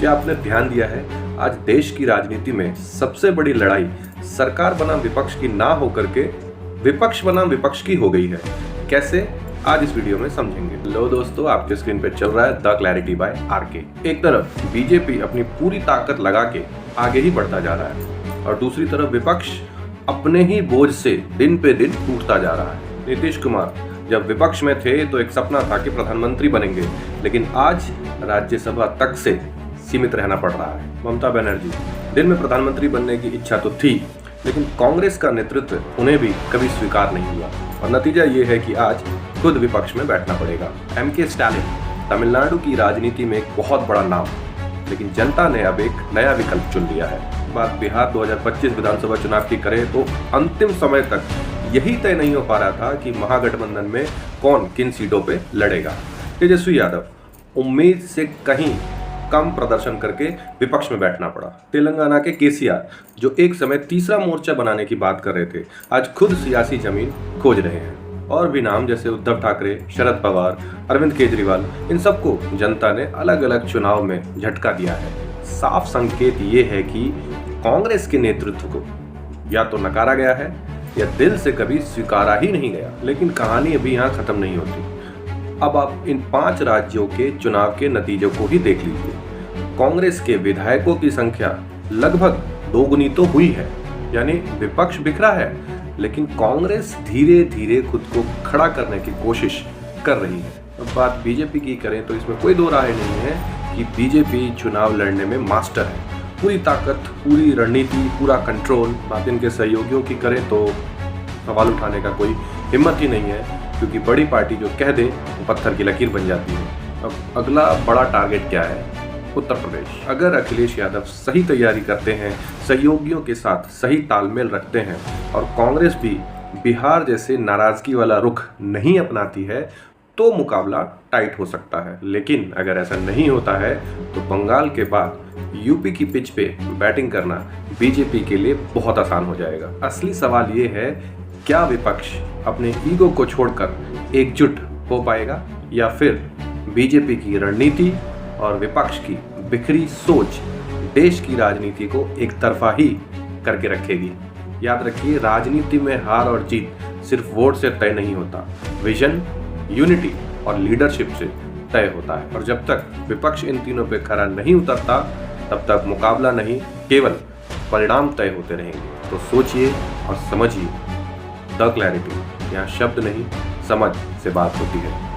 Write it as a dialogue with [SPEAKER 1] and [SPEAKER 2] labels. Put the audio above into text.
[SPEAKER 1] क्या आपने ध्यान दिया है, आज देश की राजनीति में सबसे बड़ी लड़ाई सरकार बनाम विपक्ष की ना होकर के विपक्ष बनाम विपक्ष की हो गई है। कैसे, आज इस वीडियो में समझेंगे। लो दोस्तों, आपके स्क्रीन पे चल रहा है द क्लैरिटी बाय आरके। एक तरफ बीजेपी अपनी पूरी ताकत लगा के आगे ही बढ़ता जा रहा है और दूसरी तरफ विपक्ष अपने ही बोझ से दिन पे दिन टूटता जा रहा है। नीतीश कुमार जब विपक्ष में थे तो एक सपना था कि प्रधानमंत्री बनेंगे, लेकिन आज राज्यसभा तक से सीमित रहना पड़ रहा है। ममता बनर्जी, दिन में प्रधानमंत्री बनने की इच्छा तो थी, लेकिन कांग्रेस का नेतृत्व उन्हें भी कभी स्वीकार नहीं हुआ और नतीजा ये है कि आज खुद विपक्ष में बैठना पड़ेगा। एमके स्टालिन, तमिलनाडु की राजनीति में एक बहुत बड़ा नाम, लेकिन जनता ने अब एक नया विकल्प चुन लिया है। बात बिहार 2025 विधानसभा चुनाव की करें तो अंतिम समय तक यही तय नहीं हो पा रहा था कि महागठबंधन में कौन किन सीटों पे लड़ेगा। तेजस्वी यादव उम्मीद से कहीं कम प्रदर्शन करके विपक्ष में बैठना पड़ा। तेलंगाना के केसीआर, जो एक समय तीसरा मोर्चा बनाने की बात कर रहे थे, आज खुद सियासी जमीन खोज रहे हैं। और भी नाम जैसे उद्धव ठाकरे, शरद पवार, अरविंद केजरीवाल, इन सबको जनता ने अलग अलग चुनाव में झटका दिया है। साफ संकेत ये है कि कांग्रेस के नेतृत्व को या तो नकारा गया है या दिल से कभी स्वीकारा ही नहीं गया। लेकिन कहानी अभी यहाँ खत्म नहीं होती। अब आप इन 5 राज्यों के चुनाव के नतीजों को ही देख लीजिए। कांग्रेस के विधायकों की संख्या लगभग दोगुनी तो हुई है, यानी विपक्ष बिखरा है, लेकिन कांग्रेस धीरे धीरे खुद को खड़ा करने की कोशिश कर रही है। अब बात बीजेपी की करें तो इसमें कोई दो राय नहीं है कि बीजेपी चुनाव लड़ने में मास्टर है। पूरी ताकत, पूरी रणनीति, पूरा कंट्रोल। बात इनके सहयोगियों की करें तो सवाल उठाने का कोई हिम्मत ही नहीं है, क्योंकि बड़ी पार्टी जो कह दे वो पत्थर की लकीर बन जाती है। अब अगला बड़ा टारगेट क्या है? उत्तर प्रदेश। अगर अखिलेश यादव सही तैयारी करते हैं, सहयोगियों के साथ सही तालमेल रखते हैं और कांग्रेस भी बिहार जैसे नाराजगी वाला रुख नहीं अपनाती है, तो मुकाबला टाइट हो सकता है। लेकिन अगर ऐसा नहीं होता है तो बंगाल के बाद यूपी की पिच पे बैटिंग करना बीजेपी के लिए बहुत आसान हो जाएगा। असली सवाल ये है, क्या विपक्ष अपने ईगो को छोड़कर एकजुट हो पाएगा या फिर बीजेपी की रणनीति और विपक्ष की बिखरी सोच देश की राजनीति को एक तरफा ही करके रखेगी। याद रखिए, राजनीति में हार और जीत सिर्फ वोट से तय नहीं होता, विजन, यूनिटी और लीडरशिप से तय होता है। और जब तक विपक्ष इन तीनों पे खरा नहीं उतरता, तब तक मुकाबला नहीं, केवल परिणाम तय होते रहेंगे। तो सोचिए और समझिए। द क्लैरिटी, यहाँ शब्द नहीं समझ से बात होती है।